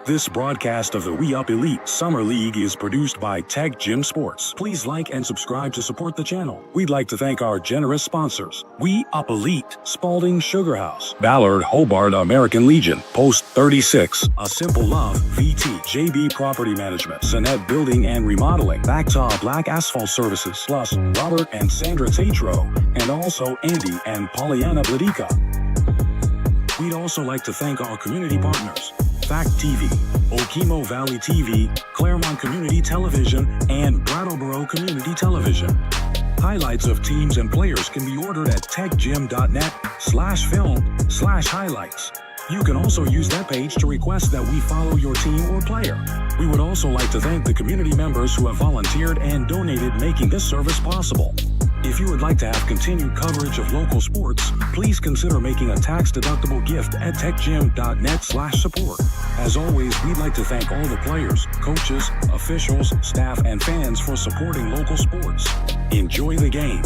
This broadcast of the We Up Elite Summer League is produced by TecGym Sports. Please like and subscribe to support the channel. We'd like to thank our generous sponsors: We Up Elite, Spalding Sugar House, Ballard Hobart American Legion, Post 36, A Simple Love, VT, JB Property Management, Sonnet Building and Remodeling, Backtop Black Asphalt Services, plus Robert and Sandra TATRO, and also Andy and Pollyanna BLADYKA. We'd also like to thank our community partners: Fact TV, Okemo Valley TV, Claremont Community Television, and Brattleboro Community Television. Highlights of teams and players can be ordered at techgym.net/film/highlights. You can also use that page to request that we follow your team or player. We would also like to thank the community members who have volunteered and donated, making this service possible. If you would like to have continued coverage of local sports, please consider making a tax-deductible gift at techgym.net/support. As always, we'd like to thank all the players, coaches, officials, staff, and fans for supporting local sports. Enjoy the game.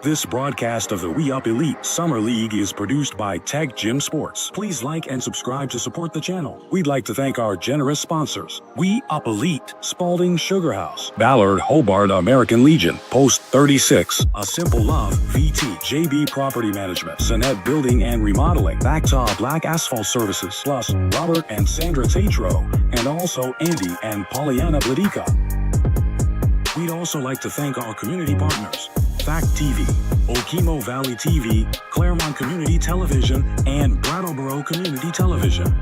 This broadcast of the We Up Elite Summer League is produced by TecGym Sports. Please like and subscribe to support the channel. We'd like to thank our generous sponsors: We Up Elite, Spalding Sugar House, Ballard Hobart American Legion, Post 36, A Simple Love, VT, JB Property Management, Sonnet Building and Remodeling, Backtop Black Asphalt Services, plus Robert and Sandra TATRO, and also Andy and Pollyanna BLADYKA. We'd also like to thank our community partners: Fact TV, Okemo Valley TV, Claremont Community Television, and Brattleboro Community Television.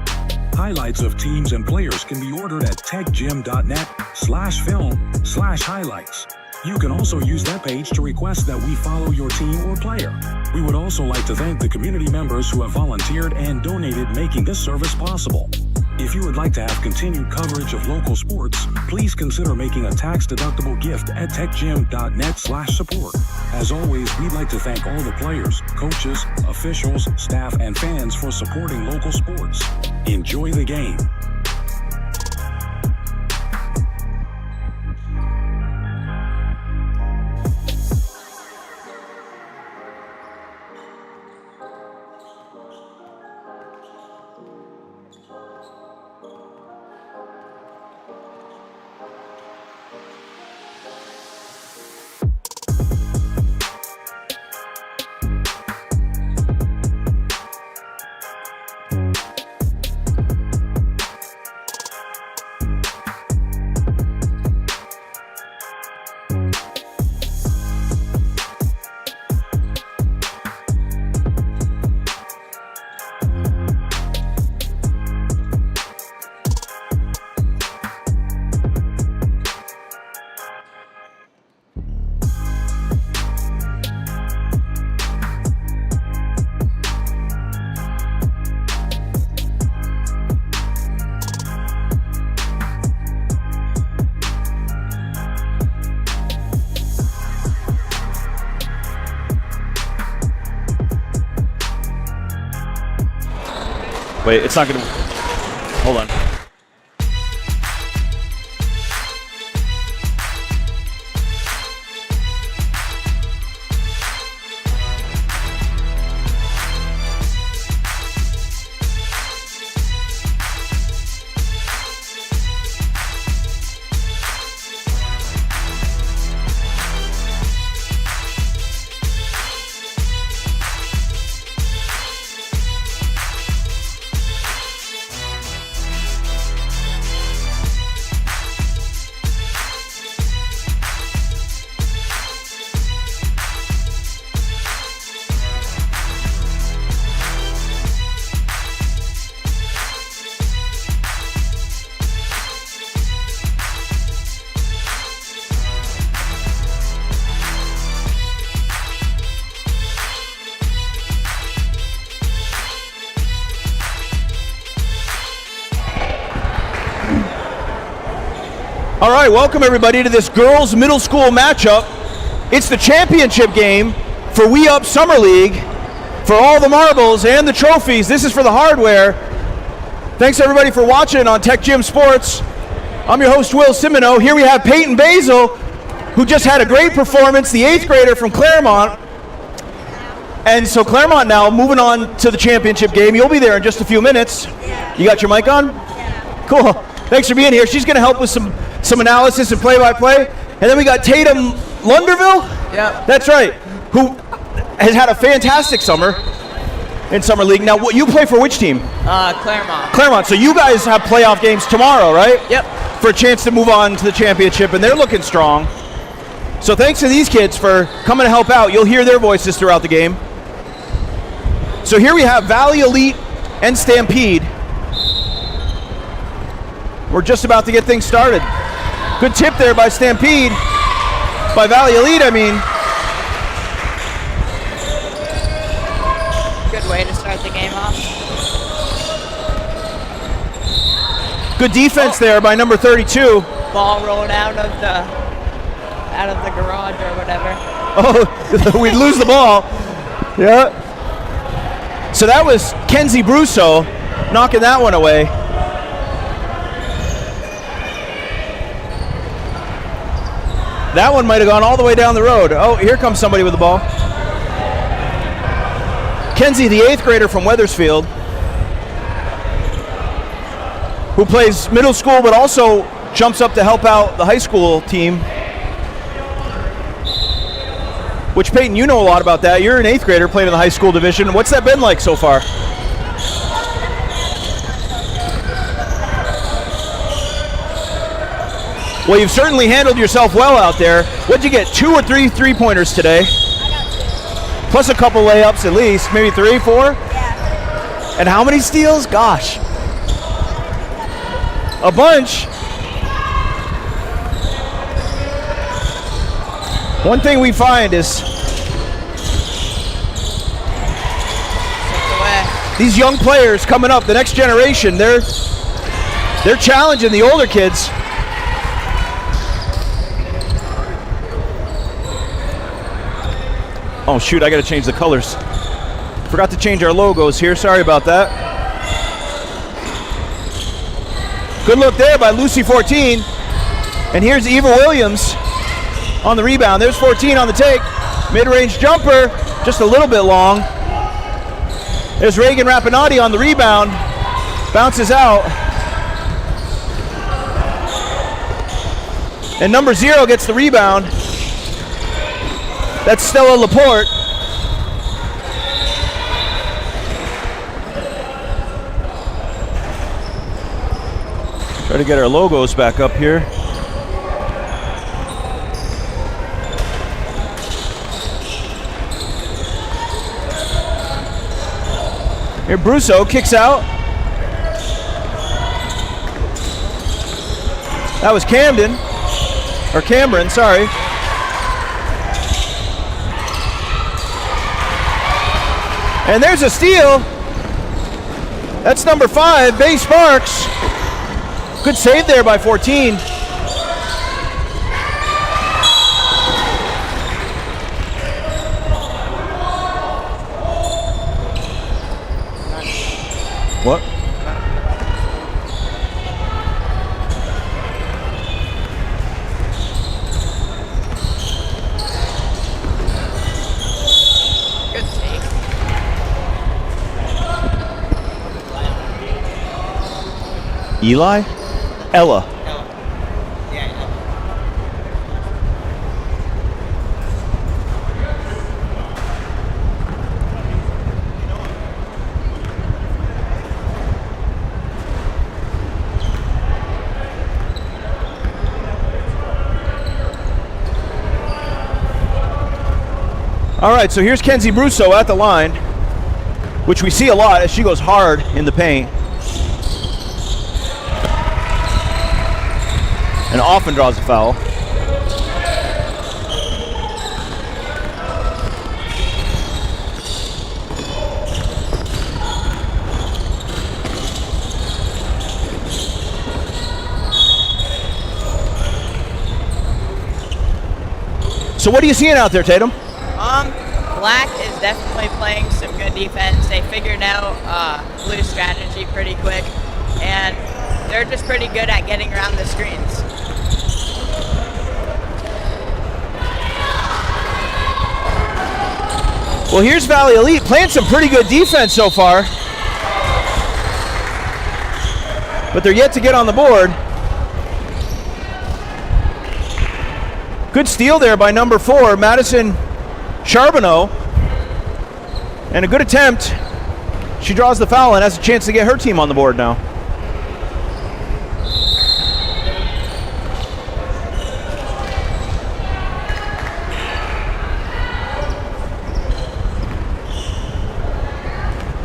Highlights of teams and players can be ordered at techgym.net/film/highlights. You can also use that page to request that we follow your team or player. We would also like to thank the community members who have volunteered and donated, making this service possible. If you would like to have continued coverage of local sports, please consider making a tax-deductible gift at techgym.net/support. As always, we'd like to thank all the players, coaches, officials, staff, and fans for supporting local sports. Enjoy the game. Wait, it's not gonna... Hold on. All right, welcome everybody to this girls middle school matchup. It's the championship game for We Up Summer League. For all the marbles and the trophies, this is for the hardware. Thanks everybody for watching on TecGym Sports. I'm your host, Will Simoneau. Here we have Payton Bazell, who just had a great performance, the 8th grader from Claremont. And so Claremont now moving on to the championship game. You'll be there in just a few minutes. You got your mic on? Cool. Thanks for being here. She's going to help with some analysis and play-by-play. And then we got Tatum Lunderville? Yeah. That's right. Who has had a fantastic summer in Summer League. Now, you play for which team? Claremont. Claremont. So you guys have playoff games tomorrow, right? Yep. For a chance to move on to the championship, and they're looking strong. So thanks to these kids for coming to help out. You'll hear their voices throughout the game. So here we have Valley Elite and Stampede. We're just about to get things started. Good tip there by Stampede. By Valley Elite, I mean. Good way to start the game off. Good defense there by number 32. Ball rolled out of the garage or whatever. Oh, we'd lose the ball. Yeah. So that was Kenzie Brusso knocking that one away. That one might have gone all the way down the road. Oh, here comes somebody with the ball. Kenzie, the 8th grader from Weathersfield, who plays middle school but also jumps up to help out the high school team. Which, Payton, you know a lot about that. You're an 8th grader playing in the high school division. What's that been like so far? Well, you've certainly handled yourself well out there. What'd you get, 2 or 3 3-pointers today? I got 2. Plus a couple layups at least, maybe 3, 4? Yeah. And how many steals? Gosh. A bunch. One thing we find is these young players coming up, the next generation, they're challenging the older kids. Oh shoot, I gotta change the colors. Forgot to change our logos here, sorry about that. Good look there by Lucy 14. And here's Eva Williams on the rebound. There's 14 on the take. Mid-range jumper, just a little bit long. There's Reagan Rapinati on the rebound. Bounces out. And number 0 gets the rebound. That's Stella Laporte. Try to get our logos back up here. Here Brusso kicks out. That was Cameron, sorry. And there's a steal. That's number 5, Bay Sparks. Good save there by 14. What? Good take. Eli? Ella. All right, so here's Kenzie Brusso at the line, which we see a lot as she goes hard in the paint. And often draws a foul. So what are you seeing out there, Tatum? Black is definitely playing some good defense. They figured out blue strategy pretty quick, and they're just pretty good at getting around the screens. Well, here's Valley Elite playing some pretty good defense so far, but they're yet to get on the board. Good steal there by number 4, Madison Charbonneau, and a good attempt. She draws the foul and has a chance to get her team on the board now.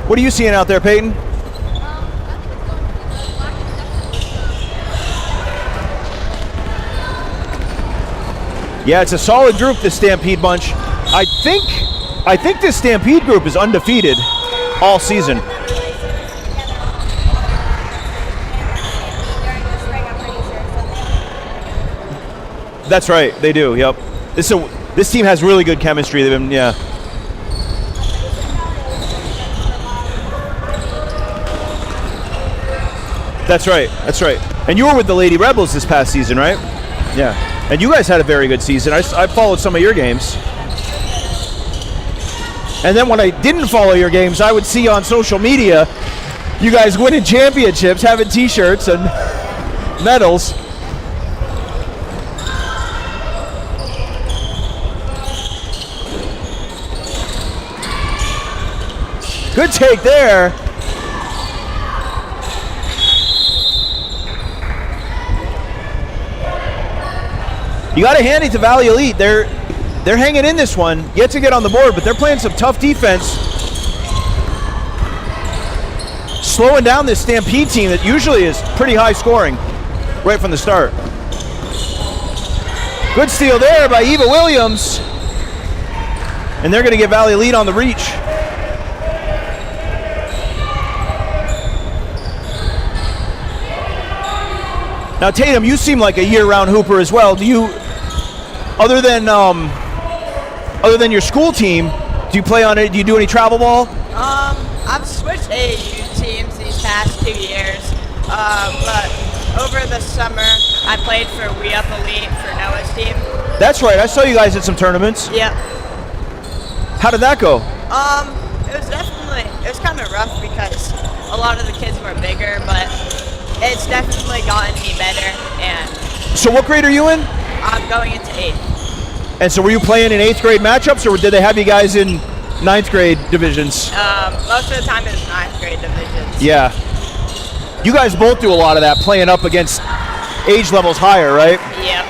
What are you seeing out there, Payton? Yeah, it's a solid group, this Stampede bunch. I think this Stampede group is undefeated all season. That's right, they do. Yep. This team has really good chemistry. They've been, yeah. That's right. That's right. And you were with the Lady Rebels this past season, right? Yeah. And you guys had a very good season. I followed some of your games. And then when I didn't follow your games, I would see on social media you guys winning championships, having t-shirts and medals. Good take there. You got to hand it to Valley Elite. They're hanging in this one, yet to get on the board, but they're playing some tough defense. Slowing down this Stampede team that usually is pretty high scoring right from the start. Good steal there by Eva Williams. And they're going to get Valley Elite on the reach. Now, Tatum, you seem like a year-round hooper as well. Do you, other than your school team, do you play on it? Do you do any travel ball? I've switched AAU teams these past 2 years, but over the summer I played for We Up Elite for Noah's team. That's right. I saw you guys at some tournaments. Yep. How did that go? It was kind of rough because a lot of the kids were bigger, but it's definitely gotten me better. And so what grade are you in? I'm going into 8th. And so were you playing in 8th grade matchups, or did they have you guys in 9th grade divisions? Most of the time it's 9th grade divisions. Yeah. You guys both do a lot of that, playing up against age levels higher, right? Yep.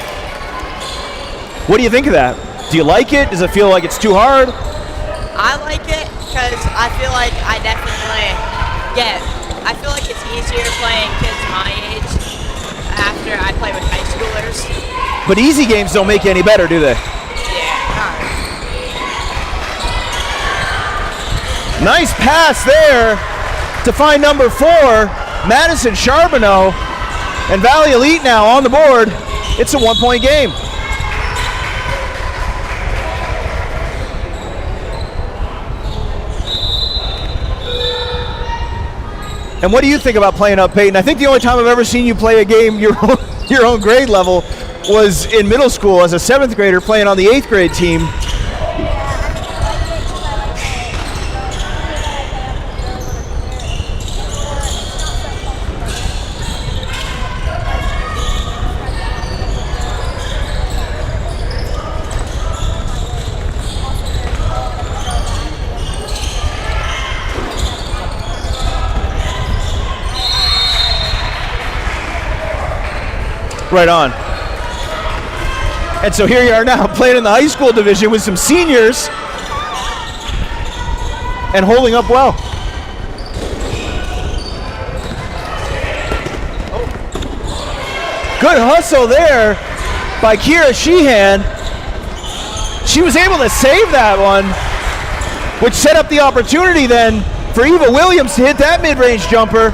What do you think of that? Do you like it? Does it feel like it's too hard? I like it because I feel like I feel like it's easier playing kids my age after I play with high schoolers. But easy games don't make you any better, do they? Yeah. Nice pass there to find number 4, Madison Charbonneau. And Valley Elite now on the board. It's a 1-point game. And what do you think about playing up, Payton? I think the only time I've ever seen you play a game your own grade level was in middle school as a 7th grader playing on the 8th grade team. Right on. And so here you are now playing in the high school division with some seniors and holding up well. Good hustle there by Kira Sheehan. She was able to save that one, which set up the opportunity then for Eva Williams to hit that mid-range jumper.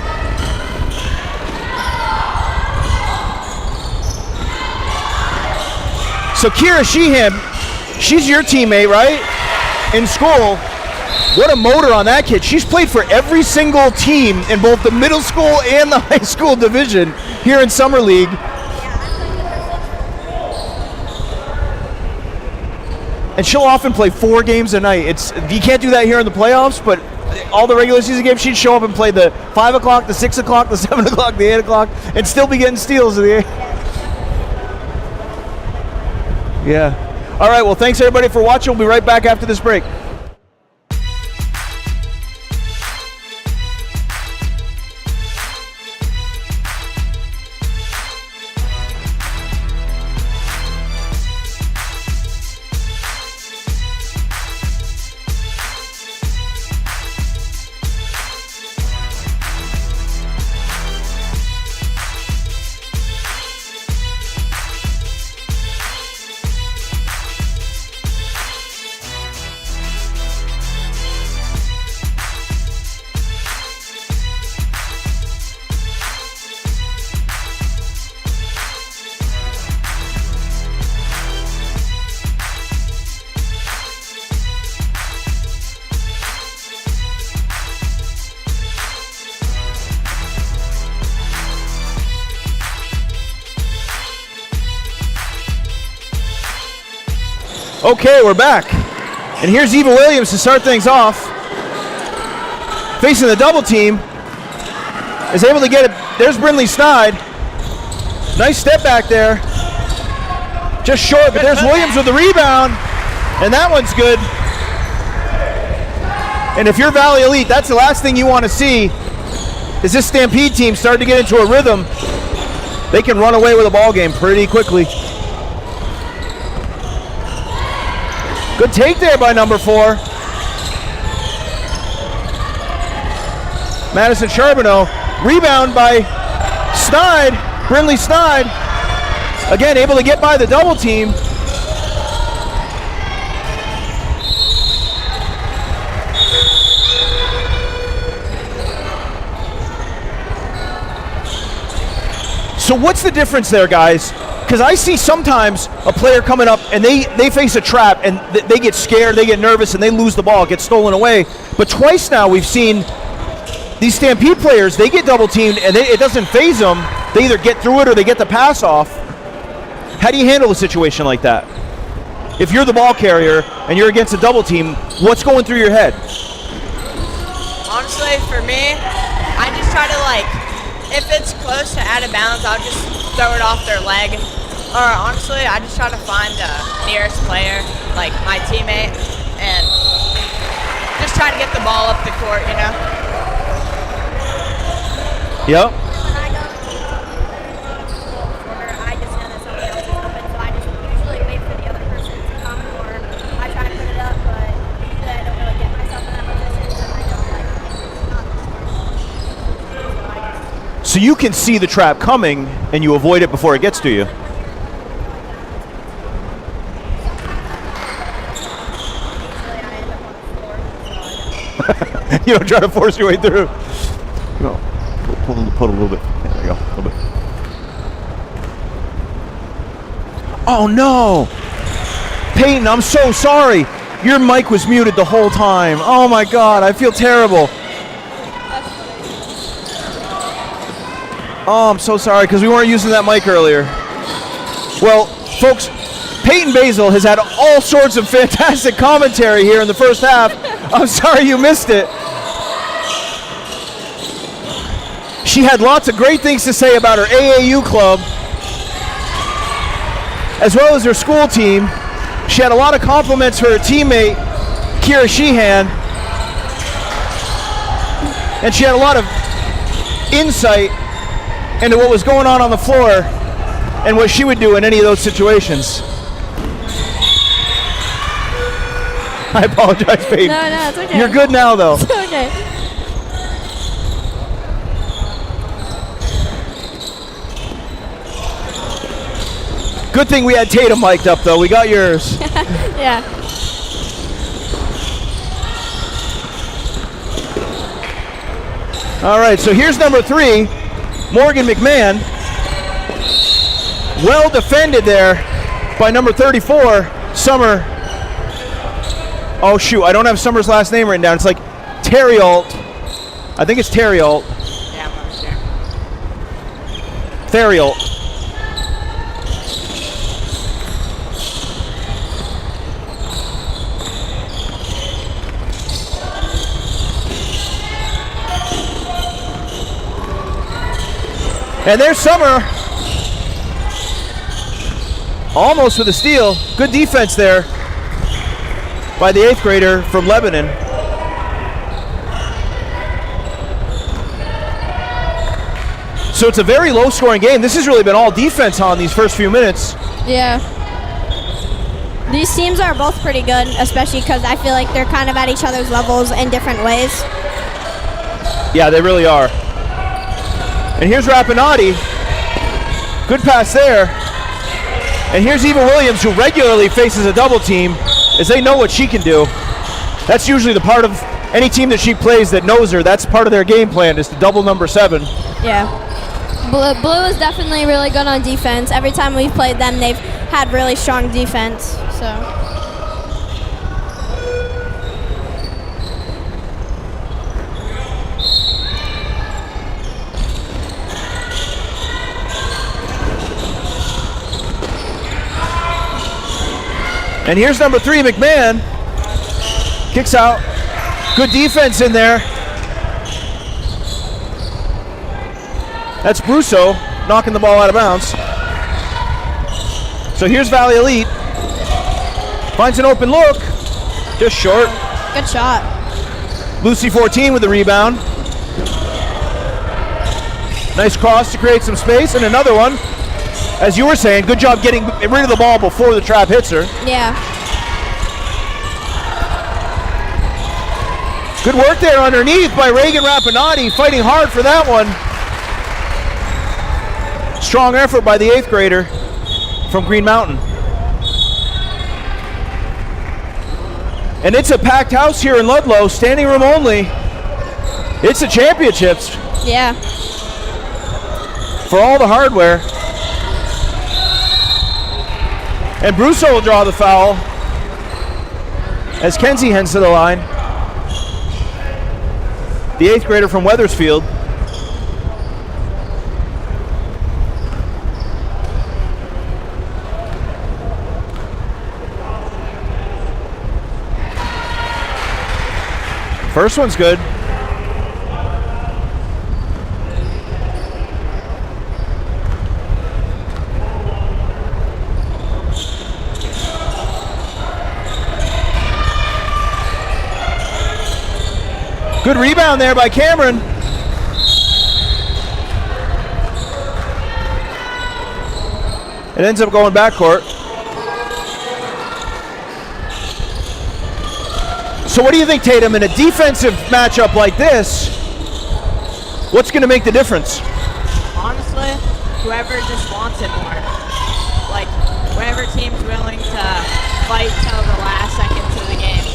So Kira Sheehan She's your teammate, right? In school. What a motor on that kid. She's played for every single team in both the middle school and the high school division here in Summer League. And she'll often play 4 games a night. You can't do that here in the playoffs, but all the regular season games, she'd show up and play the 5 o'clock, the 6 o'clock, the 7 o'clock, the 8 o'clock, and still be getting steals at the 8. Yeah. All right, well, thanks everybody for watching. We'll be right back after this break. Okay, we're back. And here's Eva Williams to start things off. Facing the double team. Is able to get it. There's Brindley Snide. Nice step back there. Just short, but there's Williams with the rebound. And that one's good. And if you're Valley Elite, that's the last thing you want to see is this Stampede team start to get into a rhythm. They can run away with a ball game pretty quickly. Good take there by number 4. Madison Charbonneau. Rebound by Snide, Brindley Snide. Again, able to get by the double team. So what's the difference there, guys? Because I see sometimes a player coming up and they face a trap and they get scared, they get nervous, and they lose the ball, it gets stolen away. But twice now we've seen these Stampede players, they get double teamed and it doesn't faze them. They either get through it or they get the pass off. How do you handle a situation like that? If you're the ball carrier and you're against a double team, what's going through your head? Honestly, for me, I just try to if it's close to out of bounds, I'll just throw it off their leg. Or honestly, I just try to find the nearest player, like my teammate, and just try to get the ball up the court, you know? Yep. When I go to the corner, I just know that somebody else is open, so I just usually wait for the other person to come, or I try to put it up, but usually I don't really get myself in that position, and I don't So you can see the trap coming and you avoid it before it gets to you. You don't try to force your way through. No. Pull a little bit. There you go. A little bit. Oh no! Payton, I'm so sorry. Your mic was muted the whole time. Oh my God, I feel terrible. Oh, I'm so sorry because we weren't using that mic earlier. Well, folks, Payton Bazell has had all sorts of fantastic commentary here in the first half. I'm sorry you missed it. She had lots of great things to say about her AAU club, as well as her school team. She had a lot of compliments for her teammate, Kira Sheehan, and she had a lot of insight into what was going on the floor and what she would do in any of those situations. I apologize, Payton. No, it's okay. You're good now, though. It's okay. Good thing we had Tatum mic'd up, though. We got yours. Yeah. All right, so here's number 3, Morgan McMahon. Well defended there by number 34, Summer Oh shoot, I don't have Summer's last name written down. It's like Terrialt. I think it's Terrialt. Yeah, I'm not sure. Therialt. And there's Summer. Almost with a steal. Good defense there by the 8th grader from Lebanon. So it's a very low scoring game. This has really been all defense on these first few minutes. Yeah. These teams are both pretty good, especially because I feel like they're kind of at each other's levels in different ways. Yeah, they really are. And here's Rapinati. Good pass there. And here's Eva Williams, who regularly faces a double team, as they know what she can do. That's usually the part of any team that she plays that knows her. That's part of their game plan, is to double number 7. Yeah. Blue is definitely really good on defense. Every time we've played them, they've had really strong defense. So. And here's number 3, McMahon. Kicks out. Good defense in there. That's Brusso knocking the ball out of bounds. So here's Valley Elite. Finds an open look. Just short. Good shot. Lucy 14 with the rebound. Nice cross to create some space, and another one. As you were saying, good job getting rid of the ball before the trap hits her. Yeah. Good work there underneath by Reagan Rapinati, fighting hard for that one. Strong effort by the 8th grader from Green Mountain. And it's a packed house here in Ludlow, standing room only. It's the championships. Yeah. For all the hardware. And Brusso will draw the foul as Kenzie heads to the line. The 8th grader from Weathersfield. First one's good. Good rebound there by Cameron. It ends up going backcourt. So what do you think, Tatum, in a defensive matchup like this, what's going to make the difference? Honestly, whoever just wants it more. Like, whoever team's willing to fight till the last seconds of the game.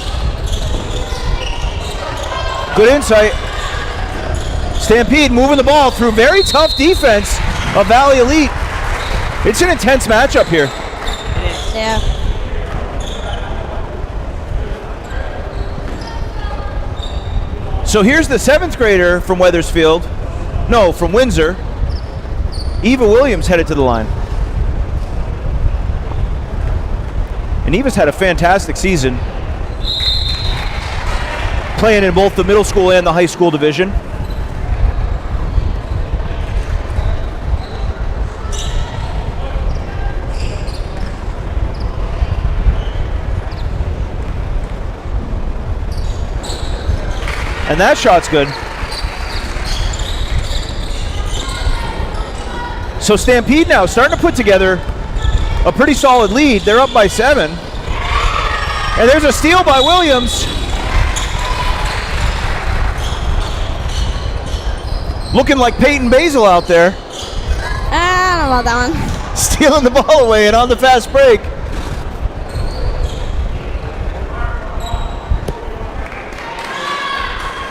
Good insight. Stampede moving the ball through very tough defense of Valley Elite. It's an intense matchup here. It is. Yeah. So here's the 7th grader from Weathersfield. No, from Windsor. Eva Williams headed to the line. And Eva's had a fantastic season, playing in both the middle school and the high school division. And that shot's good. So Stampede now starting to put together a pretty solid lead. They're up by 7. And there's a steal by Williams. Looking like Payton Bazell out there. I don't know about that one. Stealing the ball away and on the fast break.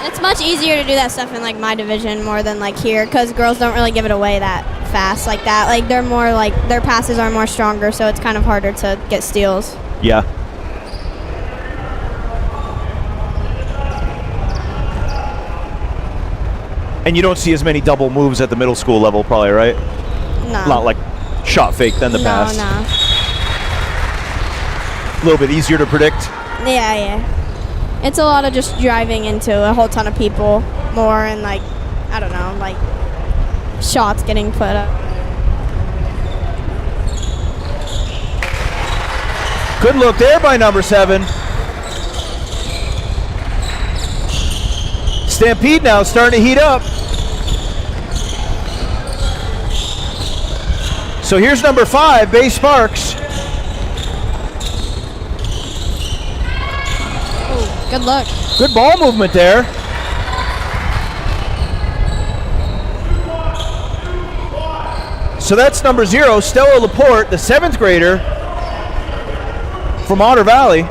It's much easier to do that stuff in like my division more than like here, because girls don't really give it away that fast like that. Like they're more like, their passes are more stronger, so it's kind of harder to get steals. Yeah. And you don't see as many double moves at the middle school level, probably, right? No. A lot like shot fake than the pass. No. A little bit easier to predict. Yeah. It's a lot of just driving into a whole ton of people more and like, I don't know, like shots getting put up. Good look there by number 7. Stampede now starting to heat up. So here's number 5, Bay Sparks. Ooh, good look. Good ball movement there. So that's number 0, Stella Laporte, the 7th grader from Otter Valley,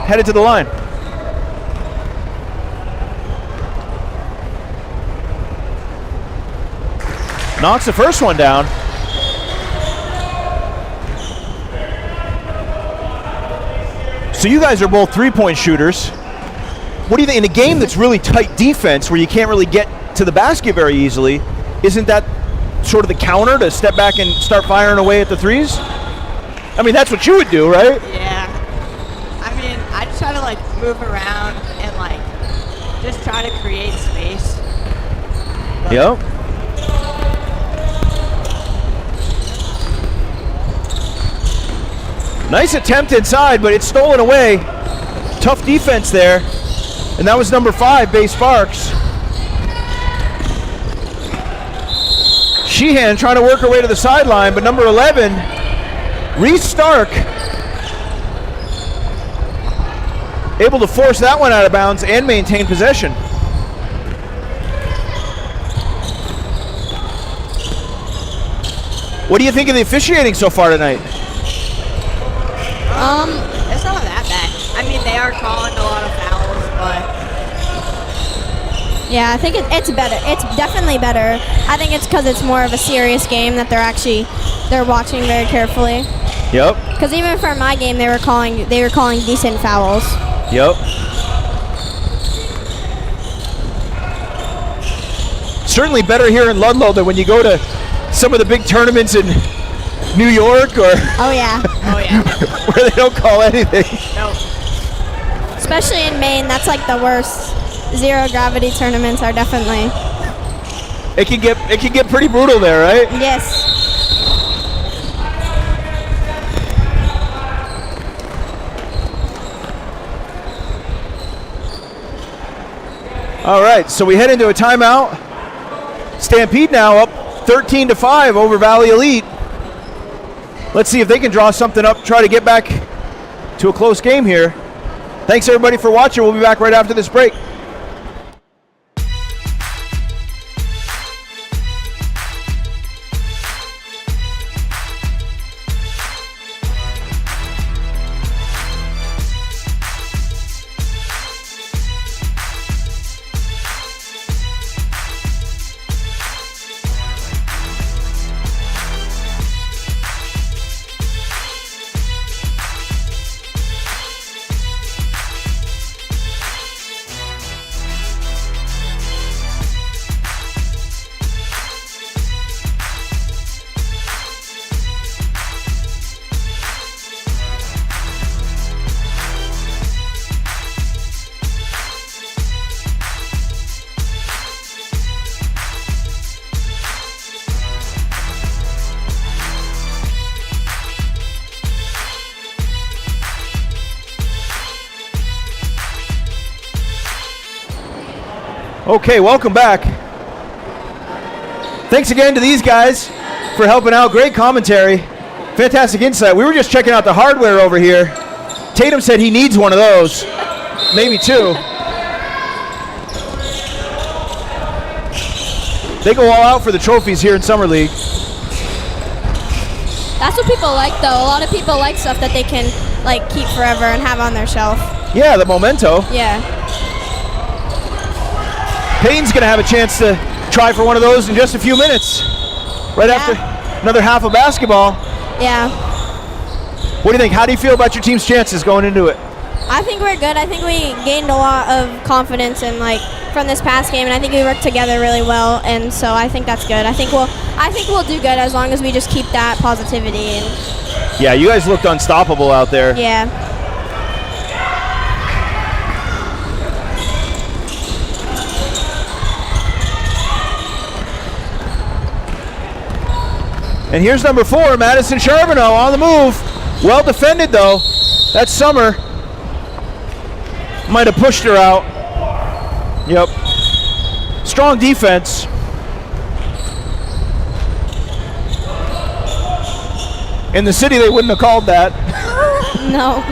headed to the line. Knocks the first one down. So you guys are both 3-point shooters. What do you think in a game that's really tight defense where you can't really get to the basket very easily? Isn't that sort of the counter to step back and start firing away at the threes? I mean, that's what you would do, right? Yeah. I mean, I just try to like move around and like just try to create space. But Yep. Nice attempt inside, but it's stolen away. Tough defense there. And that was number 5, Bay Sparks. Sheehan trying to work her way to the sideline, but number 11, Reese Stark, able to force that one out of bounds and maintain possession. What do you think of the officiating so far tonight? It's not that bad. I mean, they are calling a lot of fouls, but Yeah, I think it's better. It's definitely better. I think it's because it's more of a serious game that they're watching very carefully. Yep. Because even for my game, they were calling decent fouls. Yep. Certainly better here in Ludlow than when you go to some of the big tournaments in New York or Oh yeah. oh yeah, where they don't call anything. no. Especially in Maine, that's like the worst. Zero gravity tournaments are definitely. It can get pretty brutal there, right? Yes. All right, so we head into a timeout. Stampede now up 13-5 over Valley Elite. Let's see if they can draw something up, try to get back to a close game here. Thanks everybody for watching. We'll be back right after this break. Okay, welcome back. Thanks again to these guys for helping out. Great commentary. Fantastic insight. We were just checking out the hardware over here. Tatum said he needs one of those. Maybe 2. They go all out for the trophies here in Summer League. That's what people like, though. A lot of people like stuff that they can like keep forever and have on their shelf. Yeah, the memento. Yeah. Payton's going to have a chance to try for one of those in just a few minutes. Right after another half of basketball. Yeah. What do you think? How do you feel about your team's chances going into it? I think we're good. I think we gained a lot of confidence and from this past game, and I think we worked together really well, and so I think that's good. I think we'll do good as long as we just keep that positivity. And Yeah, you guys looked unstoppable out there. yeah. And here's number 4, Madison Charbonneau on the move. Well defended though. That's Summer. Might have pushed her out. Yep. Strong defense. In the city, they wouldn't have called that. No.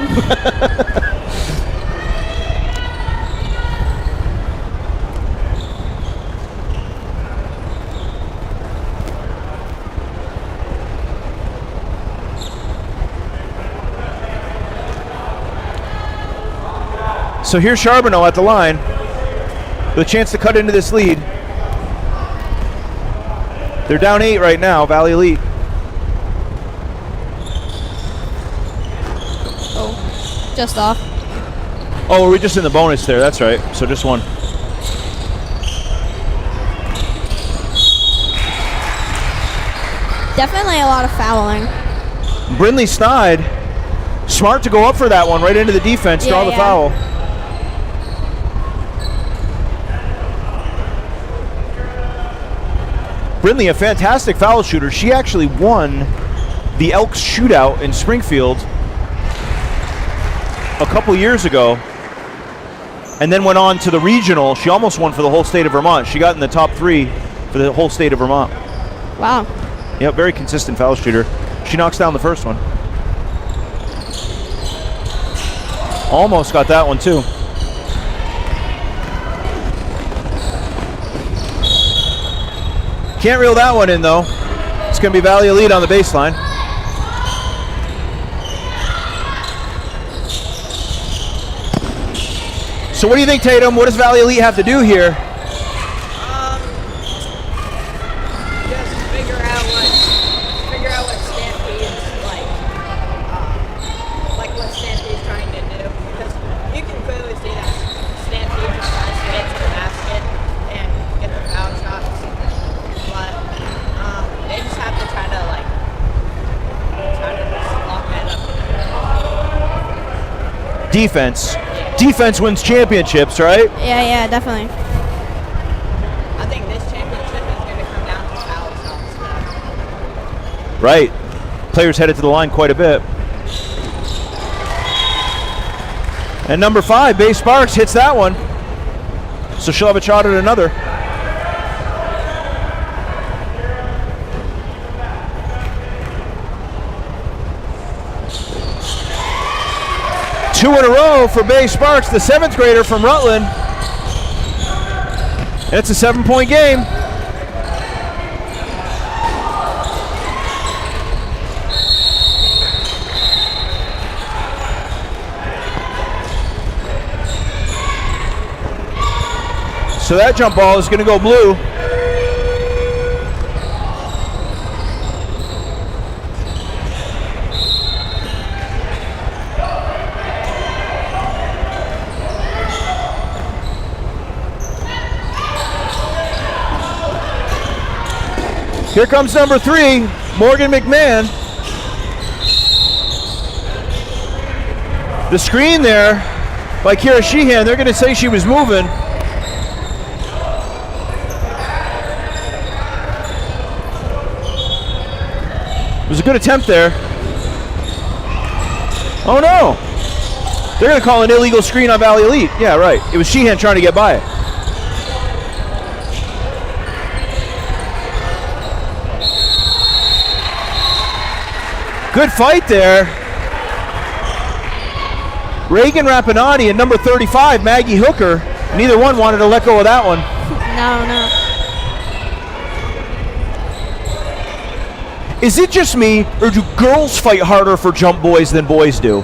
So here's Charbonneau at the line with a chance to cut into this lead. They're down 8 right now, Valley Elite. Oh, just off. Oh, we're just in the bonus there, that's right. So just one. Definitely a lot of fouling. Brindley Snide, smart to go up for that one, right into the defense, draw the foul. Brindley, a fantastic foul shooter. She actually won the Elks shootout in Springfield a couple years ago and then went on to the regional. She almost won for the whole state of Vermont. She got in the top 3 for the whole state of Vermont. Wow. Yep, very consistent foul shooter. She knocks down the first one. Almost got that one too. Can't reel that one in though. It's going to be Valley Elite on the baseline. So what do you think, Tatum? What does Valley Elite have to do here? Just figure out what Stampede is like what Stampede is trying to do, because you can clearly see that Stampede just tries to get to the basket and get the foul shots, but they just have to try to just lock that up. Defense. Defense wins championships, right? Yeah, definitely. I think this championship is going to come down to foul shots. Right. Players headed to the line quite a bit. And number 5, Bay Sparks, hits that one. So she'll have a shot at another. Two in a row for Bay Sparks, the 7th grader from Rutland. It's a 7-point game. So that jump ball is going to go blue. Here comes number 3, Morgan McMahon. The screen there by Kira Sheehan, they're going to say she was moving. It was a good attempt there. Oh no! They're going to call an illegal screen on Valley Elite. Yeah, right. It was Sheehan trying to get by it. Good fight there. Reagan Rapinati and number 35, Maggie Hooker. Neither one wanted to let go of that one. No. Is it just me, or do girls fight harder for jump boys than boys do?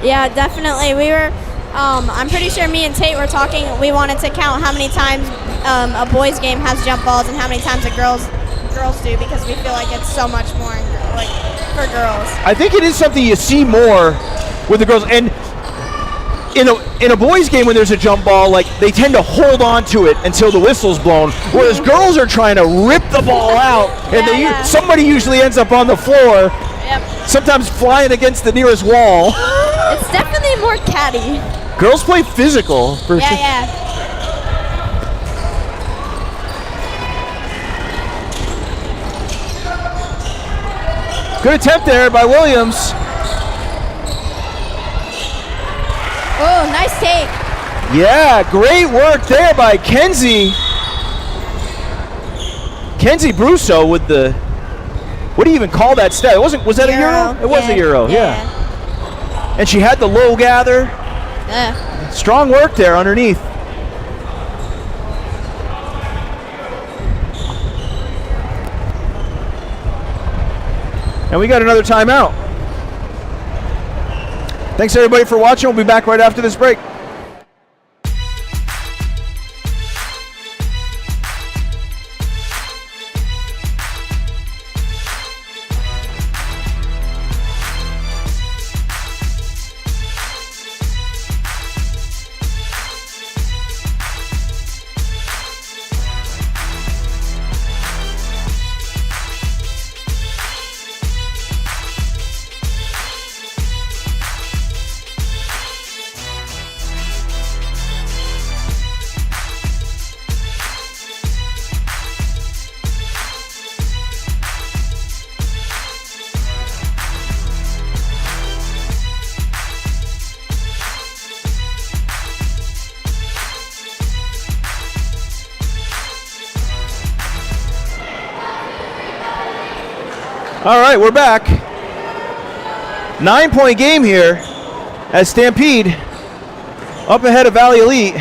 Yeah, definitely. We were, I'm pretty sure me and Tate were talking, we wanted to count how many times a boys game has jump balls and how many times the girls do, because we feel like it's so much more for girls. I think it is something you see more with the girls, and in a boys' game when there's a jump ball, like they tend to hold on to it until the whistle's blown, whereas girls are trying to rip the ball out, and somebody usually ends up on the floor, sometimes flying against the nearest wall. It's definitely more catty. Girls play physical for sure. Yeah. Good attempt there by Williams. Oh, nice take. Yeah, great work there by Kenzie. Kenzie Brusso with the, what do you even call that step? Was that a Euro? It was a Euro, yeah. And she had the low gather. Yeah. Strong work there underneath. And we got another timeout. Thanks everybody for watching. We'll be back right after this break. All right, we're back. 9-point game here as Stampede up ahead of Valley Elite.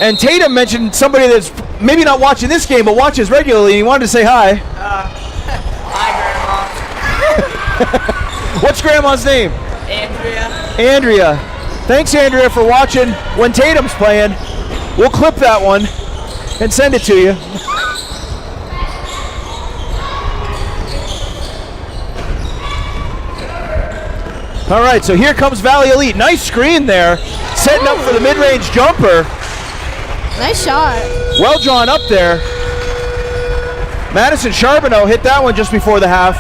And Tatum mentioned somebody that's maybe not watching this game, but watches regularly, and he wanted to say hi. Hi, Grandma. What's Grandma's name? Andrea. Andrea. Thanks, Andrea, for watching when Tatum's playing. We'll clip that one and send it to you. All right, so here comes Valley Elite. Nice screen there, setting up for the mid-range jumper. Nice shot. Well drawn up there. Madison Charbonneau hit that one just before the half.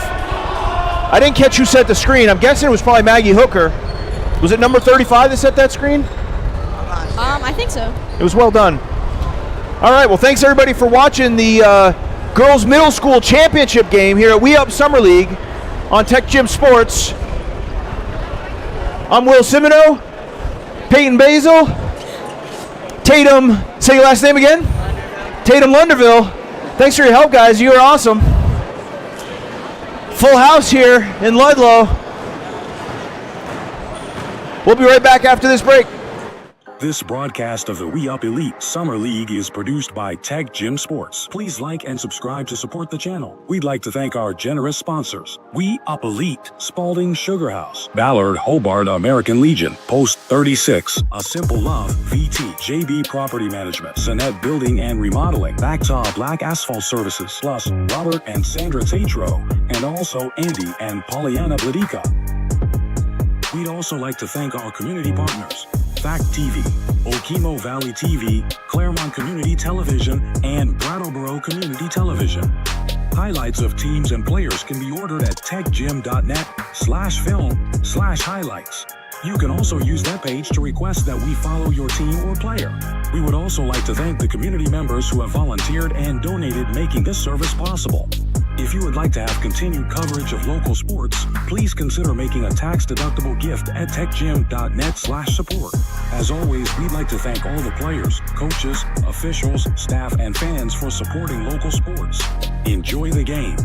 I didn't catch who set the screen. I'm guessing it was probably Maggie Hooker. Was it number 35 that set that screen? I think so. It was well done. All right, well, thanks everybody for watching the girls middle school championship game here at We Up Summer League on TecGym Sports. I'm Will Simoneau, Payton Bazell, Tatum, say your last name again? Tatum Lunderville. Thanks for your help, guys. You are awesome. Full house here in Ludlow. We'll be right back after this break. This broadcast of the We Up Elite Summer League is produced by TecGym Sports. Please like and subscribe to support the channel. We'd like to thank our generous sponsors: We Up Elite, Spalding Sugar House, Ballard Hobart American Legion, Post 36, A Simple Love, VT, JB Property Management, Sonnet Building and Remodeling, Bactaw Black Asphalt Services, plus Robert and Sandra TATRO, and also Andy and Pollyanna BLADYKA. We'd also like to thank our community partners: Fact TV, Okemo Valley TV, Claremont Community Television, and Brattleboro Community Television. Highlights of teams and players can be ordered at techgym.net/film/highlights. You can also use that page to request that we follow your team or player. We would also like to thank the community members who have volunteered and donated, making this service possible. If you would like to have continued coverage of local sports, please consider making a tax-deductible gift at techgym.net/support. As always, we'd like to thank all the players, coaches, officials, staff, and fans for supporting local sports. Enjoy the game.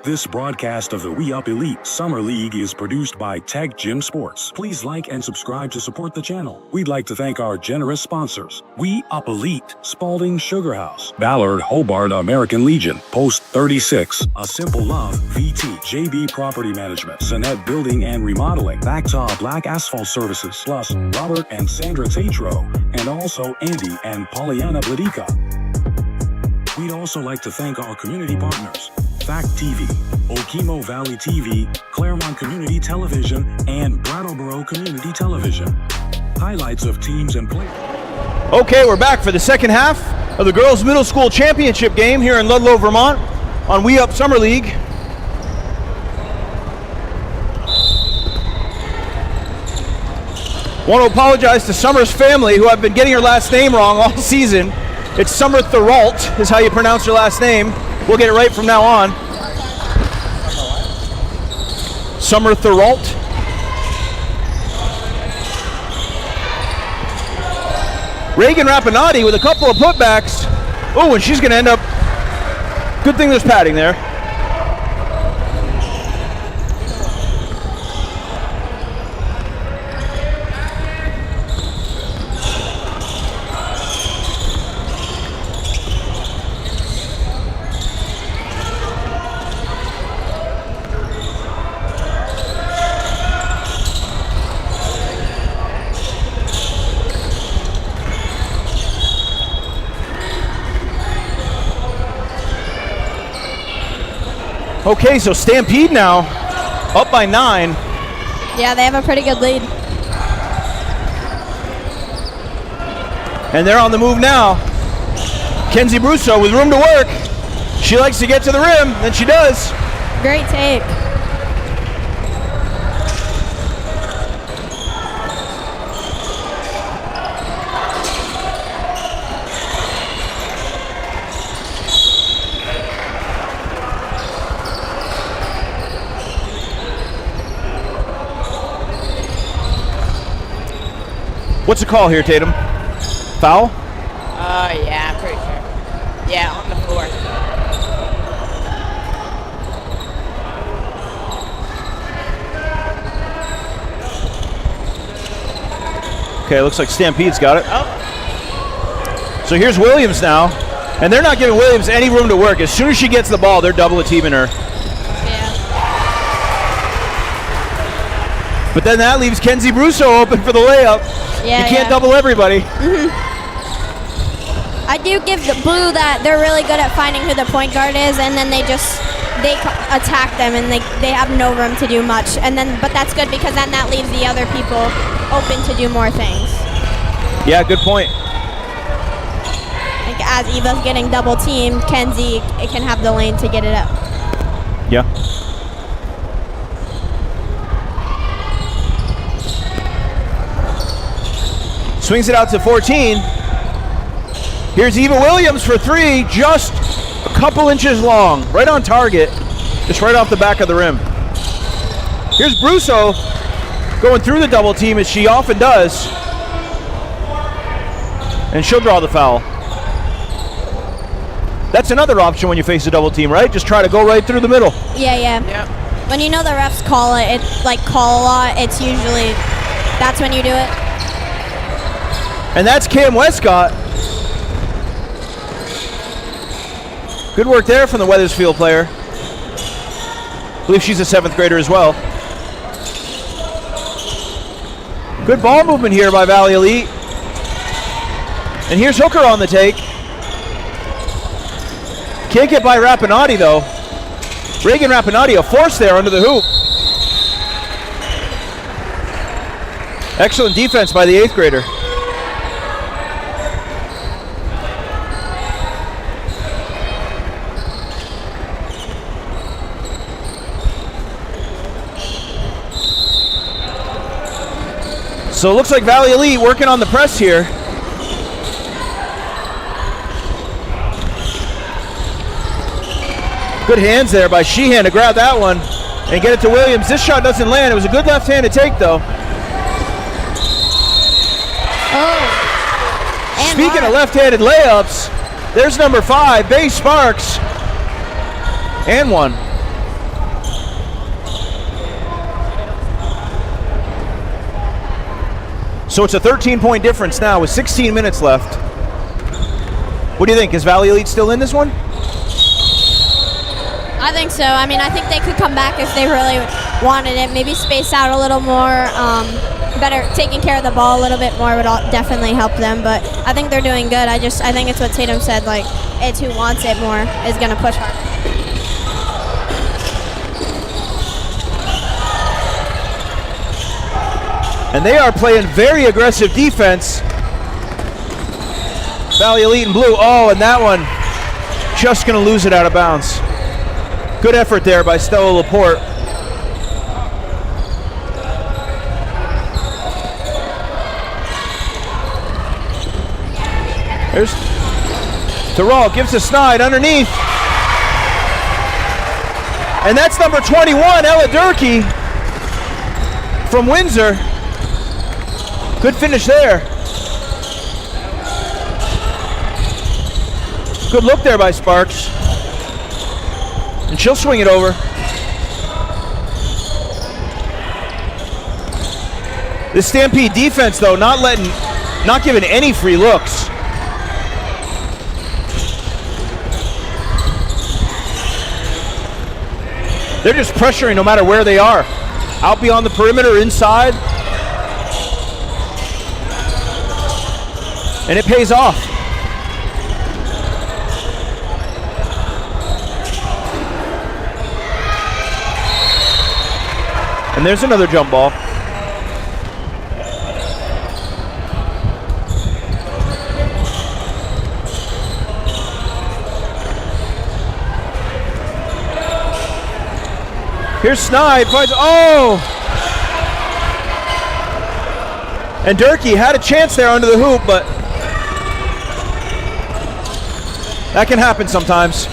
This broadcast of the We Up Elite Summer League is produced by TecGym Sports. Please like and subscribe to support the channel. We'd like to thank our generous sponsors: We Up Elite, Spalding Sugar House, Ballard Hobart American Legion, Post 36, A Simple Love, VT, JB Property Management, Sonnet Building and Remodeling, Bactaw Black Asphalt Services, plus Robert and Sandra TATRO, and also Andy and Pollyanna BLADYKA. We'd also like to thank our community partners: Fact TV, Okemo Valley TV, Claremont Community Television, and Brattleboro Community Television. Highlights of teams and players. Okay, we're back for the second half of the Girls Middle School Championship game here in Ludlow, Vermont on We Up Summer League. Want to apologize to Summer's family, who I've been getting her last name wrong all season. It's Summer Therault is how you pronounce her last name. We'll get it right from now on. Summer Therault. Reagan Rapinati with a couple of putbacks. Oh, and she's going to end up... Good thing there's padding there. Okay, so Stampede now up by 9. Yeah, they have a pretty good lead. And they're on the move now. Kenzie Brusso with room to work. She likes to get to the rim, and she does. Great take. What's the call here, Tatum? Foul? Yeah, I'm pretty sure. Yeah, on the floor. Okay, looks like Stampede's got it. Oh. So here's Williams now, and they're not giving Williams any room to work. As soon as she gets the ball, they're double teaming her. Yeah. But then that leaves Kenzie Brusso open for the layup. Yeah, you can't yeah. double everybody. I do give the Blue that they're really good at finding who the point guard is, and then they attack them, and they have no room to do much. And then, but that's good because then that leaves the other people open to do more things. Yeah, good point. Like as Eva's getting double teamed, Kenzie it can have the lane to get it up. Yeah. Swings it out to 14. Here's Eva Williams for 3, just a couple inches long, right on target, just right off the back of the rim. Here's Brusso going through the double team as she often does, and she'll draw the foul. That's another option when you face a double team, right? Just try to go right through the middle. Yeah, yeah. Yep. When you know the refs call it, call a lot, it's usually, that's when you do it. And that's Cam Westcott. Good work there from the Weathersfield player. I believe she's a 7th grader as well. Good ball movement here by Valley Elite. And here's Hooker on the take. Can't get by Rapinati though. Reagan Rapinati, a force there under the hoop. Excellent defense by the 8th grader. So it looks like Valley Elite working on the press here. Good hands there by Sheehan to grab that one and get it to Williams. This shot doesn't land. It was a good left-handed take though. Oh. And Speaking hard. of left-handed layups, there's number 5, Bay Sparks, and one. So it's a 13-point difference now with 16 minutes left. What do you think? Is Valley Elite still in this one? I think so. I mean, I think they could come back if they really wanted it. Maybe space out a little more. Better taking care of the ball a little bit more would definitely help them. But I think they're doing good. I think it's what Tatum said. Like, it's who wants it more is going to push harder. And they are playing very aggressive defense. Valley Elite in blue. Oh, and that one just going to lose it out of bounds. Good effort there by Stella Laporte. There's Terrell, gives to Snide underneath. And that's number 21, Ella Durkee from Windsor. Good finish there. Good look there by Sparks. And she'll swing it over. The Stampede defense, though, not giving any free looks. They're just pressuring no matter where they are. Out beyond the perimeter, inside. And it pays off. And there's another jump ball. Here's Snide, finds, oh! And Durkee had a chance there under the hoop, but that can happen sometimes.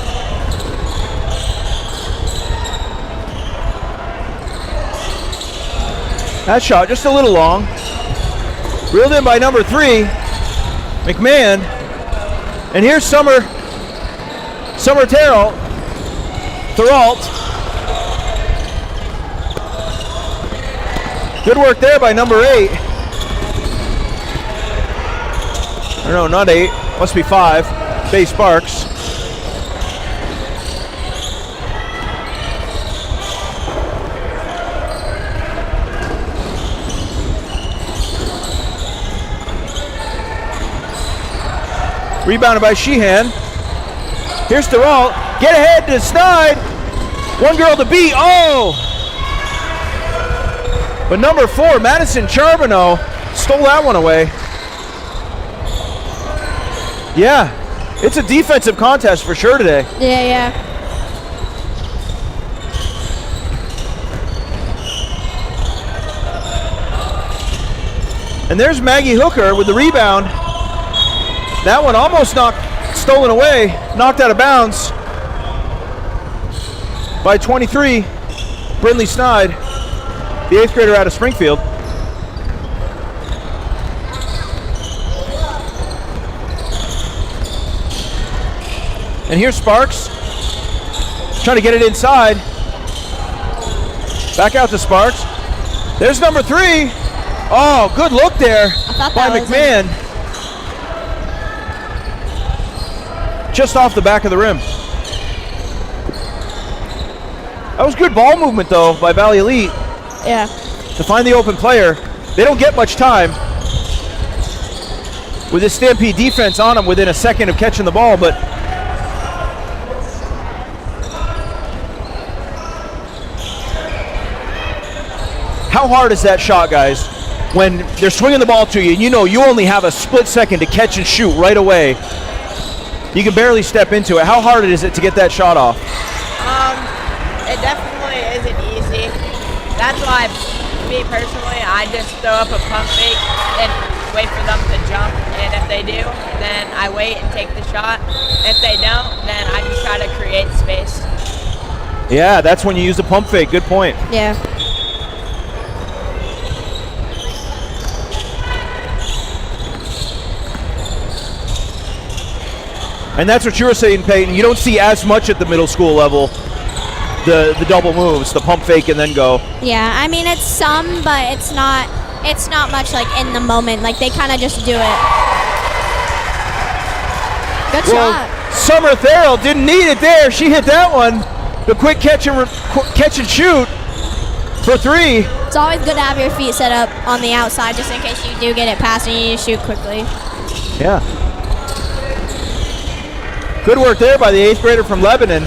That shot just a little long. Reeled in by number 3, McMahon. And here's Summer Therault. Good work there by number 8. Or no, not 8. Must be 5. Faye Sparks. Rebounded by Sheehan. Here's Therault. Get ahead to Snide. One girl to beat. Oh! But number 4, Madison Charbonneau, stole that one away. Yeah, it's a defensive contest for sure today. Yeah. And there's Maggie Hooker with the rebound. That one almost stolen away, knocked out of bounds by 23, Brindley Snide, the 8th grader out of Springfield. And here's Sparks, trying to get it inside. Back out to Sparks. There's number 3. Oh, good look there by McMahon. Just off the back of the rim. That was good ball movement, though, by Valley Elite. Yeah. To find the open player. They don't get much time with this Stampede defense on them within a second of catching the ball, but how hard is that shot, guys? When they're swinging the ball to you and you know you only have a split second to catch and shoot right away. You can barely step into it. How hard is it to get that shot off? It definitely isn't easy. That's why, me personally, I just throw up a pump fake and wait for them to jump. And if they do, then I wait and take the shot. If they don't, then I just try to create space. Yeah, that's when you use the pump fake. Good point. Yeah. And that's what you were saying, Payton. You don't see as much at the middle school level, the double moves, the pump fake and then go. Yeah, I mean, it's some, but it's not it's not much like in the moment. Like they kind of just do it. Good shot. Summer Therrell didn't need it there. She hit that one. The quick catch and shoot for 3. It's always good to have your feet set up on the outside just in case you do get it past and you need to shoot quickly. Yeah. Good work there by the 8th grader from Lebanon.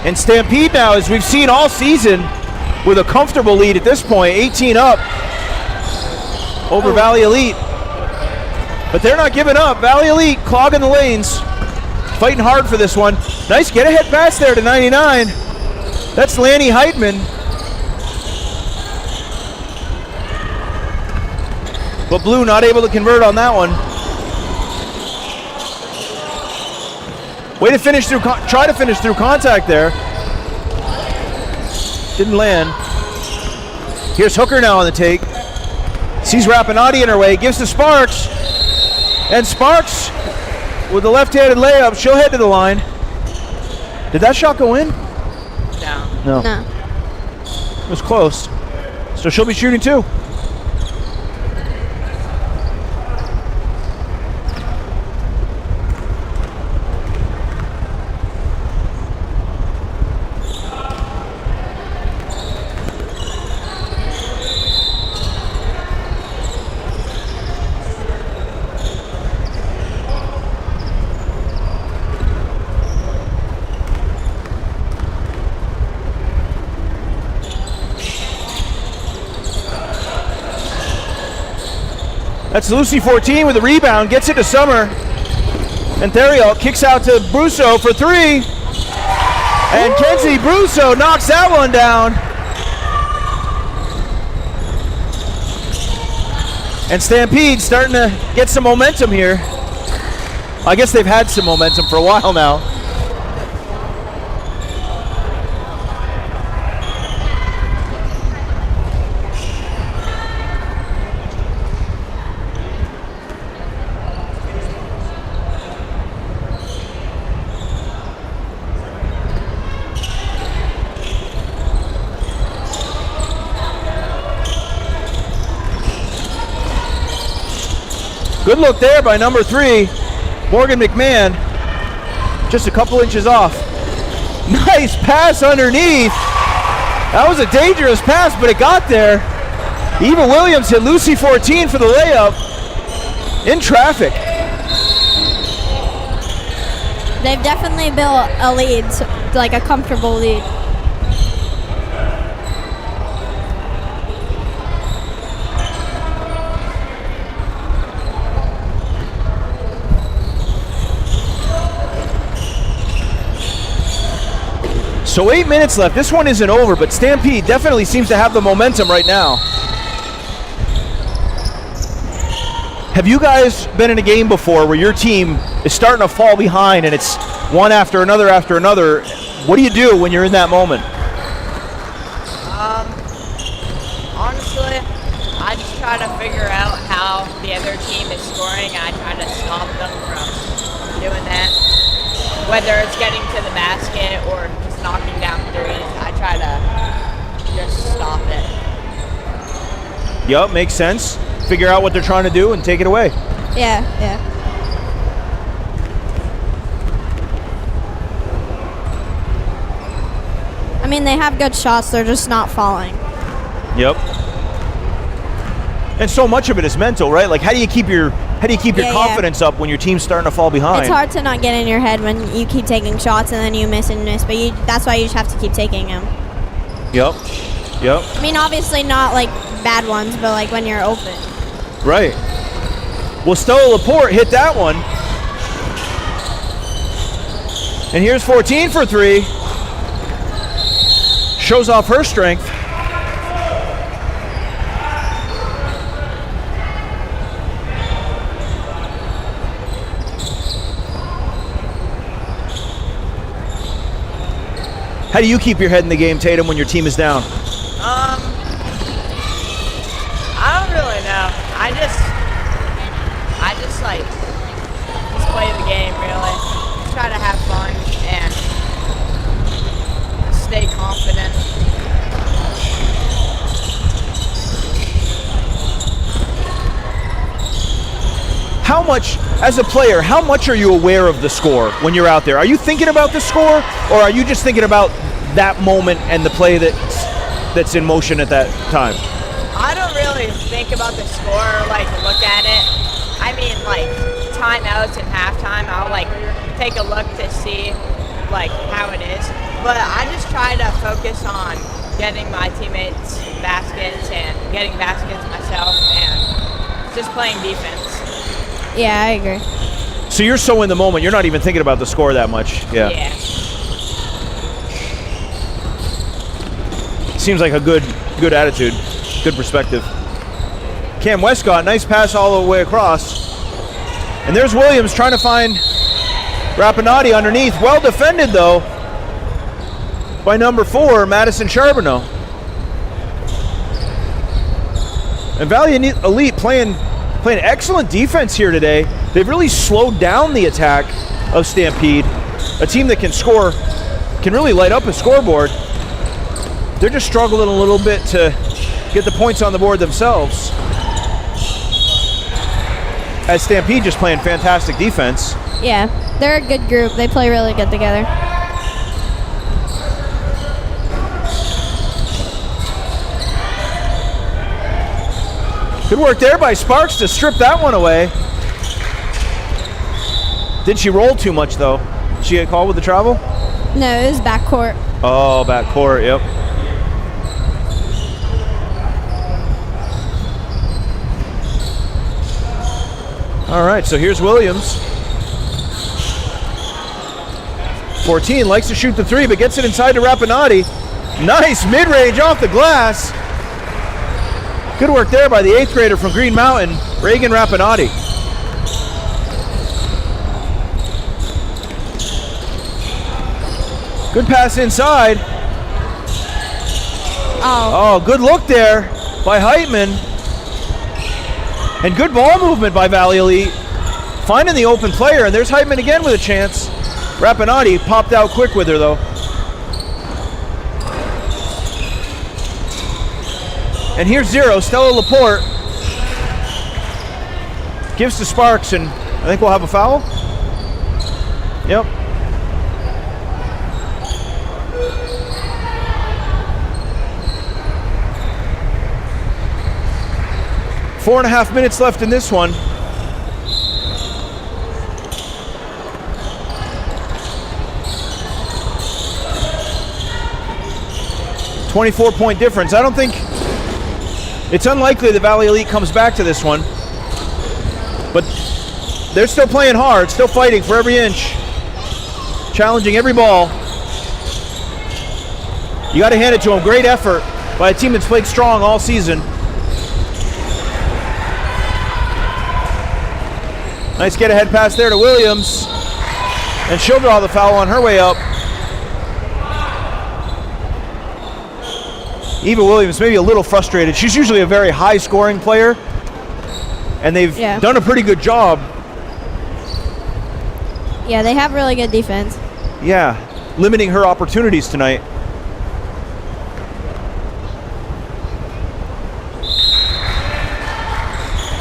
And Stampede now, as we've seen all season, with a comfortable lead at this point, 18 up over Valley Elite. But they're not giving up. Valley Elite clogging the lanes, fighting hard for this one. Nice get-ahead pass there to 99. That's Lanny Heitman. But Blue not able to convert on that one. Way to finish through, try to finish through contact there. Didn't land. Here's Hooker now on the take. Sees Rapinati in her way, gives to Sparks. And Sparks, with the left-handed layup, she'll head to the line. Did that shot go in? No. No. It was close. So she'll be shooting 2. That's Lucy 14 with a rebound, gets it to Summer. And Theriault kicks out to Brusso for 3. And Kenzie Brusso knocks that one down. And Stampede starting to get some momentum here. I guess they've had some momentum for a while now. Good look there by number 3, Morgan McMahon. Just a couple inches off. Nice pass underneath. That was a dangerous pass, but it got there. Eva Williams hit Lucy 14 for the layup in traffic. They've definitely built a lead, like a comfortable lead. So 8 minutes left. This one isn't over, but Stampede definitely seems to have the momentum right now. Have you guys been in a game before where your team is starting to fall behind and it's one after another after another? What do you do when you're in that moment? Honestly, I just try to figure out how the other team is scoring, and I try to stop them from doing that. Whether it's getting to the basket or just knocking down threes, I try to just stop it. Yup, makes sense. Figure out what they're trying to do and take it away. Yeah. I mean, they have good shots, they're just not falling. Yep. And so much of it is mental, right? Like, how do you keep your confidence up when your team's starting to fall behind? It's hard to not get in your head when you keep taking shots and then you miss and miss, but that's why you just have to keep taking them. Yep. I mean, obviously not like bad ones, but like when you're open. Right. Well, Stella Laporte hit that one. And here's 14 for 3. Shows off her strength. How do you keep your head in the game, Tatum, when your team is down? I don't really know. I just play the game, really. Try to have fun and stay confident. how much, as a player, how much are you aware of the score when you're out there? Are you thinking about the score, or are you just thinking about that moment and the play that's in motion at that time? I don't really think about the score or like look at it. I mean, like timeouts and halftime, I'll like take a look to see like how it is. But I just try to focus on getting my teammates baskets and getting baskets myself and just playing defense. Yeah, I agree. So you're so in the moment, you're not even thinking about the score that much. Yeah. Seems like a good attitude, good perspective. Cam Westcott, nice pass all the way across. And there's Williams trying to find Rapinati underneath. Well defended though by number 4, Madison Charbonneau. And Valley Elite playing excellent defense here today. They've really slowed down the attack of Stampede, a team that can score, can really light up a scoreboard. They're just struggling a little bit to get the points on the board themselves. As Stampede just playing fantastic defense. Yeah, they're a good group. They play really good together. Good work there by Sparks to strip that one away. Did she roll too much though? Did she get called with the travel? No, it was backcourt. Oh, backcourt, yep. All right, so here's Williams. 14 likes to shoot the 3, but gets it inside to Rapinati. Nice mid-range off the glass. Good work there by the 8th grader from Green Mountain, Reagan Rapinati. Good pass inside. Oh, good look there by Heitman. And good ball movement by Valley Elite. Finding the open player, and there's Heitman again with a chance. Rapinati popped out quick with her though. And here's 0, Stella Laporte. Gives to Sparks, and I think we'll have a foul. Yep. Four and a half minutes left in this one. .24 difference. I don't think, it's unlikely the Valley Elite comes back to this one, but they're still playing hard, still fighting for every inch, challenging every ball. You got to hand it to them. Great effort by a team that's played strong all season. Nice get ahead pass there to Williams, and she'll draw the foul on her way up. Eva Williams maybe a little frustrated. She's usually a very high scoring player, and they've done a pretty good job. Yeah, they have really good defense. Yeah, limiting her opportunities tonight.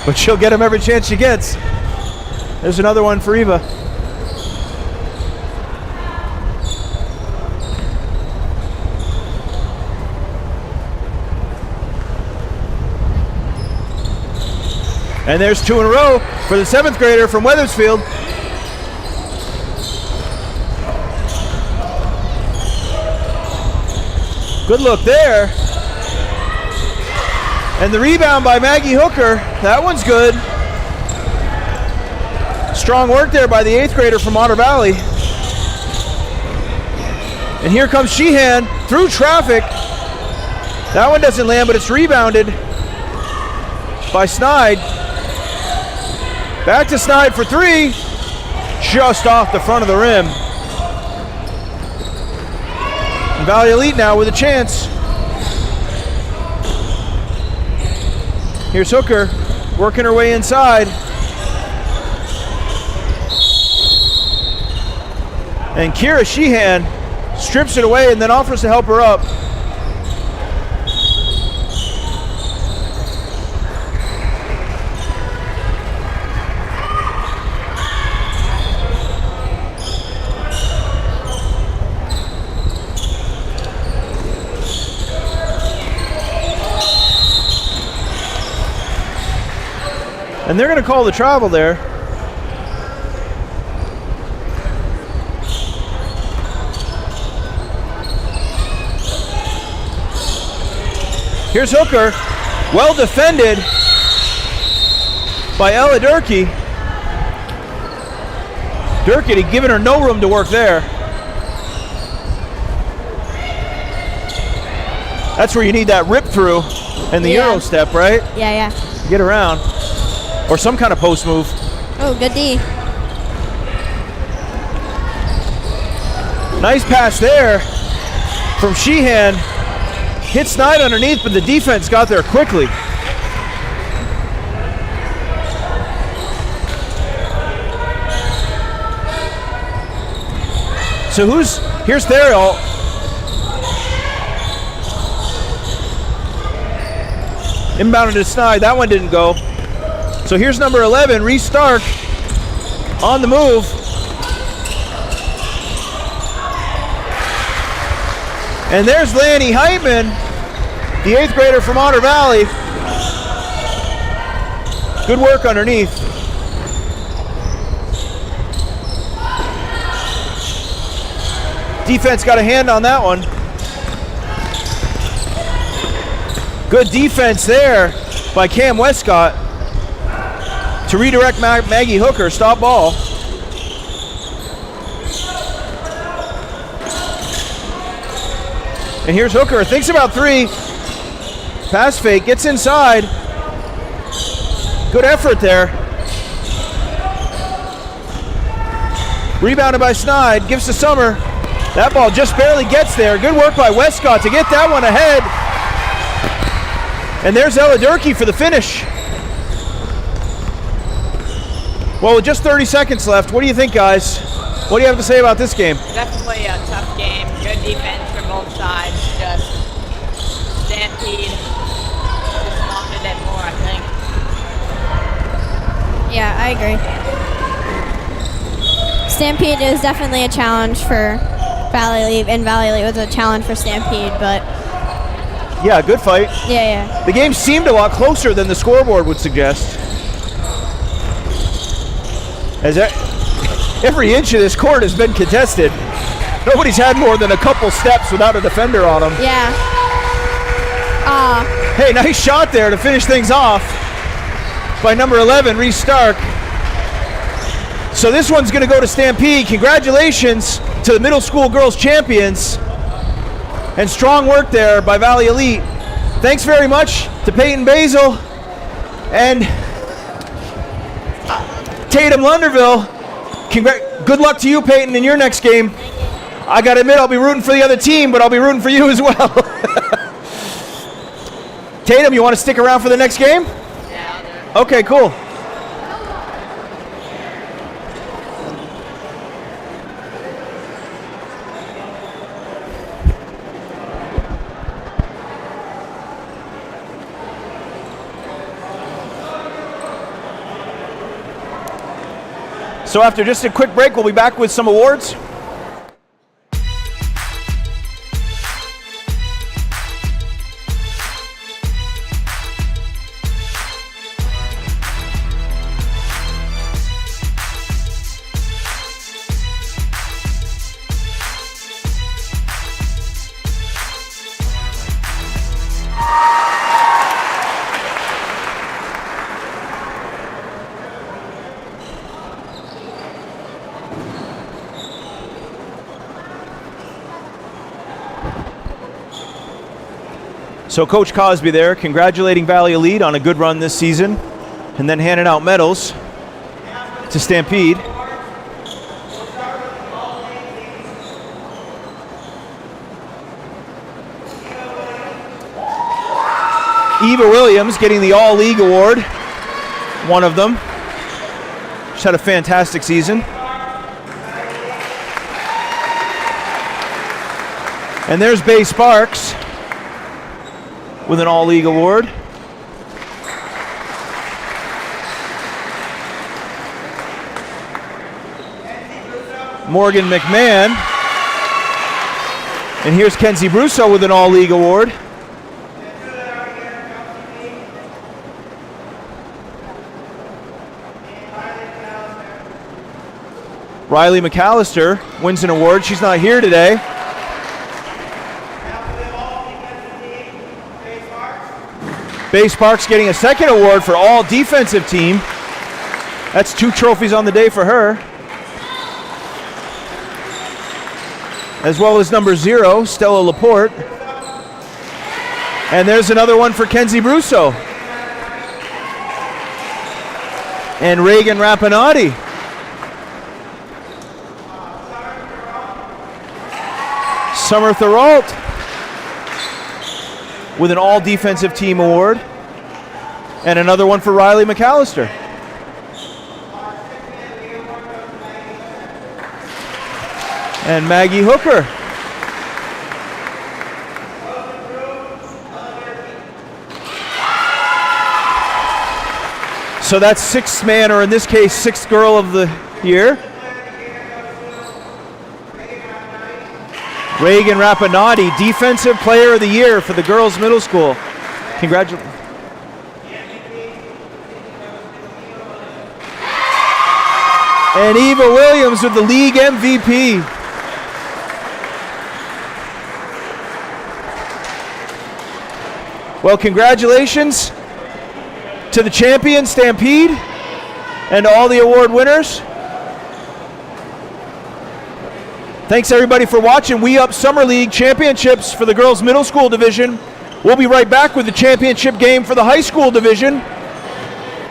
But she'll get them every chance she gets. There's another one for Eva. And there's 2 in a row for the 7th grader from Weathersfield. Good look there. And the rebound by Maggie Hooker. That one's good. Strong work there by the 8th grader from Otter Valley. And here comes Sheehan through traffic. That one doesn't land, but it's rebounded by Snide. Back to Snide for 3. Just off the front of the rim. And Valley Elite now with a chance. Here's Hooker working her way inside. And Kira Sheehan strips it away and then offers to help her up. And they're going to call the travel there. Here's Hooker, well defended by Ella Durkee. Durkee had given her no room to work there. That's where you need that rip through and the Euro step, right? Yeah. Get around. Or some kind of post move. Oh, good D. Nice pass there from Sheehan. Hit Snide underneath, but the defense got there quickly. So here's Theriault. Inbounded to Snide, that one didn't go. So here's number 11, Reese Stark, on the move. And there's Lanny Heitman, the 8th grader from Otter Valley. Good work underneath. Defense got a hand on that one. Good defense there by Cam Westcott to redirect Maggie Hooker, stop ball. And here's Hooker, thinks about 3. Pass fake, gets inside. Good effort there. Rebounded by Snide, gives to Summer. That ball just barely gets there. Good work by Westcott to get that one ahead. And there's Ella Durkee for the finish. Well, with just 30 seconds left, what do you think, guys? What do you have to say about this game? Definitely a tough game. Good defense from both sides. Just Stampede just wanted it more, I think. Yeah, I agree. Stampede is definitely a challenge for Valley League, and Valley League was a challenge for Stampede, but yeah, good fight. Yeah. The game seemed a lot closer than the scoreboard would suggest. As every inch of this court has been contested. Nobody's had more than a couple steps without a defender on them. Yeah. Hey, nice shot there to finish things off by number 11, Reese Stark. So this one's going to go to Stampede. Congratulations to the middle school girls champions. And strong work there by Valley Elite. Thanks very much to Payton Bazell and Tatum Lunderville. Good luck to you, Payton, in your next game. I got to admit, I'll be rooting for the other team, but I'll be rooting for you as well. Tatum, you want to stick around for the next game? Yeah, I'll do it. Okay, cool. So after just a quick break, we'll be back with some awards. So Coach Cosby there congratulating Valley Elite on a good run this season and then handing out medals to Stampede. Eva Williams getting the All-League award, one of them. She's had a fantastic season. And there's Bay Sparks with an All-League award. Morgan McMahon. And here's Kenzie Brusso with an All-League award. Riley McAllister wins an award. She's not here today. Bay Sparks getting a second award for all defensive team. That's 2 trophies on the day for her. As well as number 0, Stella Laporte. And there's another one for Kenzie Brusso. And Reagan Rapinati. Summer Therault with an all defensive team award. And another one for Riley McAllister. And Maggie Hooker. So that's 6th man, or in this case, 6th girl of the year. Reagan Rapinati, Defensive Player of the Year for the girls' middle school. Congratulations. And Eva Williams with the league MVP. Well, congratulations to the champion, Stampede, and to all the award winners. Thanks everybody for watching We Up Summer League Championships for the girls middle school division. We'll be right back with the championship game for the high school division.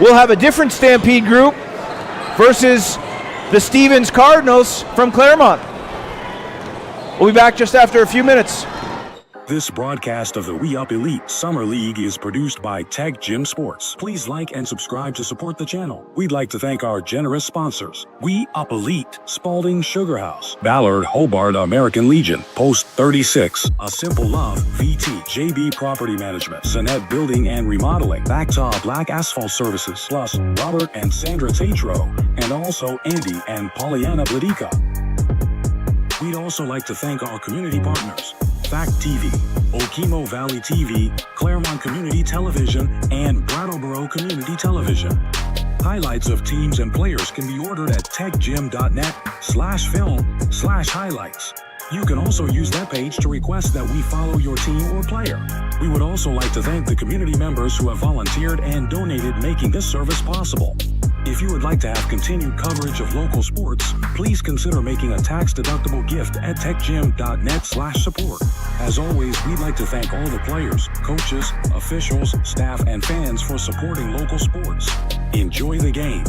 We'll have a different Stampede group versus the Stevens Cardinals from Claremont. We'll be back just after a few minutes. This broadcast of the We Up Elite Summer League is produced by TecGym Sports. Please like and subscribe to support the channel. We'd like to thank our generous sponsors: We Up Elite, Spalding Sugar House, Ballard Hobart American Legion, Post 36, A Simple Love, VT, JB Property Management, Sonnet Building and Remodeling, Bactaw Black Asphalt Services, plus Robert and Sandra TATRO, and also Andy and Pollyanna BLADYKA. We'd also like to thank our community partners: Fact TV, Okemo Valley TV, Claremont Community Television, and Brattleboro Community Television. Highlights of teams and players can be ordered at techgym.net/film/highlights. You can also use that page to request that we follow your team or player. We would also like to thank the community members who have volunteered and donated, making this service possible. If you would like to have continued coverage of local sports, please consider making a tax-deductible gift at techgym.net/support. As always, we'd like to thank all the players, coaches, officials, staff, and fans for supporting local sports. Enjoy the game.